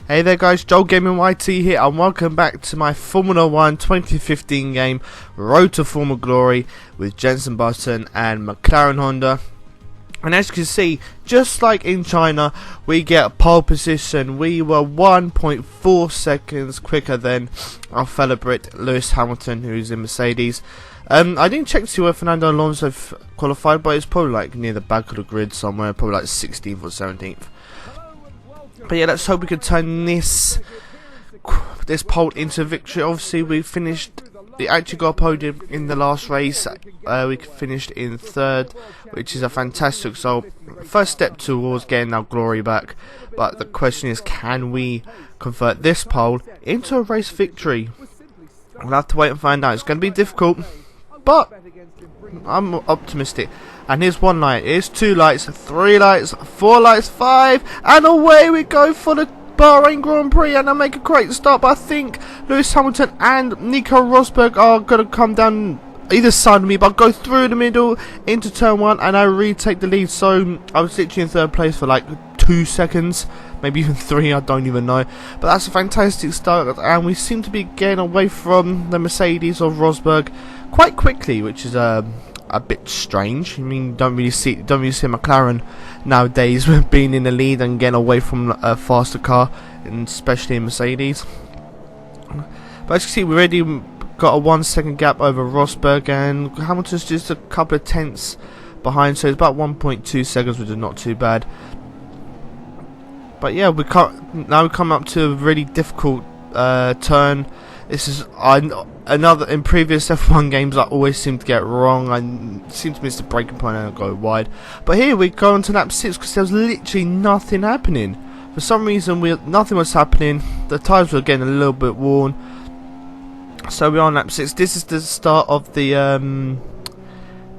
Hey there guys, Joel Gaming YT here and welcome back to my Formula 1 2015 game, Road to Former Glory with Jenson Button and McLaren Honda. And as you can see, just like in China, we get pole position. We were 1.4 seconds quicker than our fellow Brit Lewis Hamilton, who's in Mercedes. I didn't check to see where Fernando Alonso qualified, but it's probably like near the back of the grid somewhere, probably like 16th or 17th. But yeah, let's hope we can turn this pole into victory. Obviously, we actually got a podium in the last race. We finished in third, which is a fantastic result. First step towards getting our glory back. But the question is, can we convert this pole into a race victory? We'll have to wait and find out. It's going to be difficult, but I'm optimistic. And here's one light, here's two lights, three lights, four lights, five, and away we go for the Bahrain Grand Prix. And I make a great start, but I think Lewis Hamilton and Nico Rosberg are going to come down either side of me, but I'll go through the middle into turn one and I retake the lead. So I was literally in third place for like 2 seconds, maybe even 3, I don't even know. But that's a fantastic start, and we seem to be getting away from the Mercedes of Rosberg quite quickly, which is a bit strange. I mean, don't really see McLaren nowadays being in the lead and getting away from a faster car, and especially in Mercedes. But as you can see, we already got a 1 second gap over Rosberg, and Hamilton's just a couple of tenths behind, so it's about 1.2 seconds, which is not too bad. But yeah, now we come up to a really difficult turn. This is another, in previous F1 games I always seem to get wrong. I seem to miss the braking point and I go wide. But here we go on to lap 6 because there was literally nothing happening. For some reason nothing was happening. The tyres were getting a little bit worn. So we're on lap 6. This is the start of the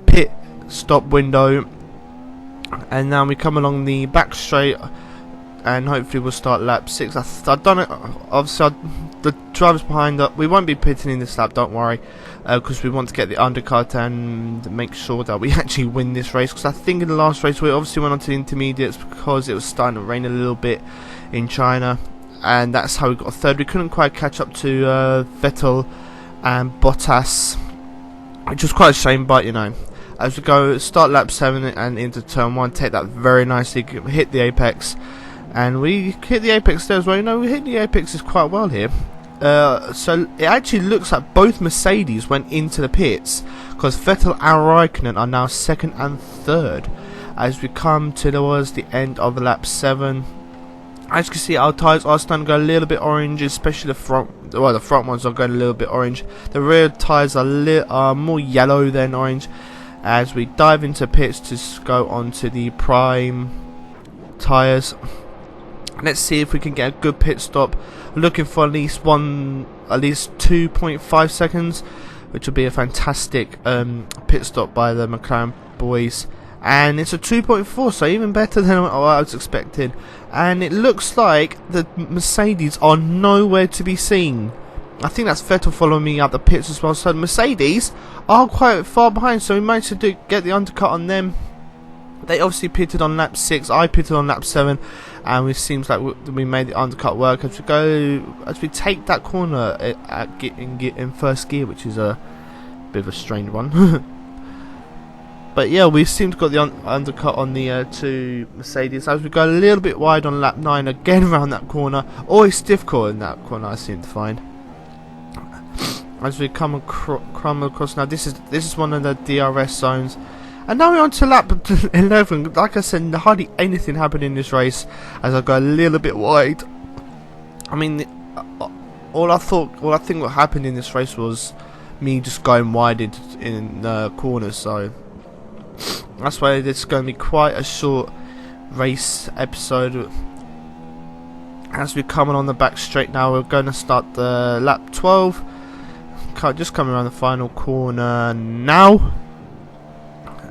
pit stop window. And now we come along the back straight. And hopefully we'll start lap 6. I've done it. Obviously, the drivers behind us, we won't be pitting in this lap, don't worry, because we want to get the undercut and make sure that we actually win this race. Because I think in the last race we obviously went on to the intermediates because it was starting to rain a little bit in China, and that's how we got third. We couldn't quite catch up to Vettel and Bottas, which was quite a shame, but you know, as we go start lap 7 and into turn 1, take that very nicely, hit the apex. And we hit the apex there as well. You know, we hit the apexes quite well here. So it actually looks like both Mercedes went into the pits, because Vettel and Raikkonen are now second and third. As we come towards the end of lap 7, as you can see, our tyres are starting to go a little bit orange, especially the front. Well, the front ones are going a little bit orange. The rear tyres are more yellow than orange. As we dive into pits to go on to the prime tyres. Let's see if we can get a good pit stop. Looking for at least 2.5 seconds, which would be a fantastic pit stop by the McLaren boys. And it's a 2.4, so even better than what I was expecting. And it looks like the Mercedes are nowhere to be seen. I think that's Vettel following me up the pits as well. So the Mercedes are quite far behind, so we managed to get the undercut on them. They obviously pitted on lap 6, I pitted on lap 7, and it seems like we made the undercut work as we take that corner in first gear, which is a bit of a strange one. But yeah, we seem to got the undercut on the two Mercedes as we go a little bit wide on lap 9, again around that corner. Always difficult in that corner, I seem to find. As we come across now, this is one of the DRS zones. And now we're on to lap 11. Like I said, hardly anything happened in this race as I go a little bit wide. I mean, all I think what happened in this race was me just going wide in the corners. So that's why this is going to be quite a short race episode. As we're coming on the back straight now, we're going to start the lap 12. Just coming around the final corner now.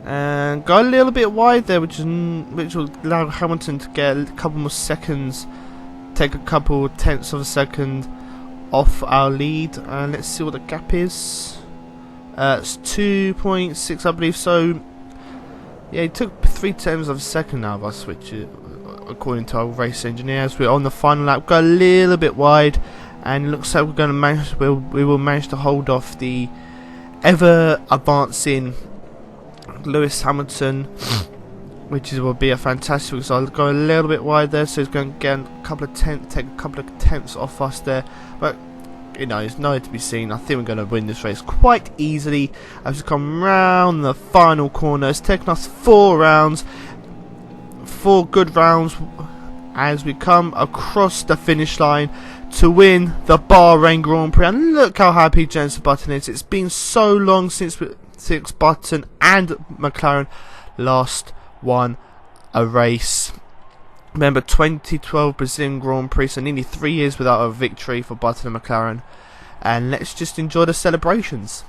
And go a little bit wide there, which will allow Hamilton to get a couple more seconds, take a couple tenths of a second off our lead. And let's see what the gap is. It's 2.6, I believe. So yeah, it took 3 tenths of a second out of us, which according to our race engineers. We're on the final lap, got a little bit wide, and it looks like we're going to manage. We will manage to hold off the ever advancing Lewis Hamilton, which will be a fantastic result. I'll go a little bit wide there, so he's going to get a couple of tenths off us there, but you know, it's nowhere to be seen. I think we're going to win this race quite easily as we come round the final corner. It's taken us 4 rounds, 4 good rounds, as we come across the finish line to win the Bahrain Grand Prix. And look how happy Jenson Button is. It's been so long since Button and McLaren last won a race. Remember 2012 Brazilian Grand Prix, so nearly 3 years without a victory for Button and McLaren. And let's just enjoy the celebrations.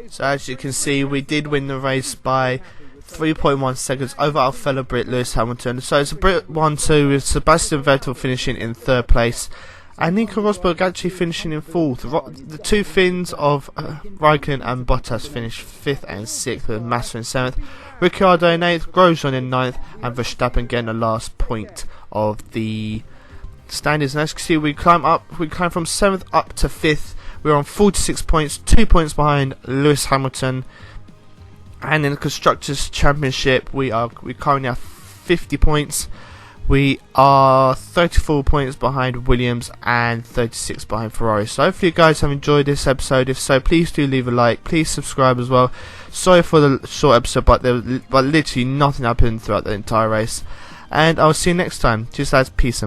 So as you can see, we did win the race by 3.1 seconds over our fellow Brit Lewis Hamilton. So it's a Brit 1-2 with Sebastian Vettel finishing in 3rd place and Nico Rosberg actually finishing in 4th. The 2 Finns of Raikkonen and Bottas finished 5th and 6th, with Massa in 7th, Ricciardo in 8th, Grosjean in 9th, and Verstappen getting the last point of the standings. And as you can see, we climb from 7th up to 5th. We're on 46 points, 2 points behind Lewis Hamilton. And in the Constructors' Championship, we currently have 50 points. We are 34 points behind Williams and 36 behind Ferrari. So hopefully you guys have enjoyed this episode. If so, please do leave a like. Please subscribe as well. Sorry for the short episode, but literally nothing happened throughout the entire race. And I'll see you next time. Just lads, peace and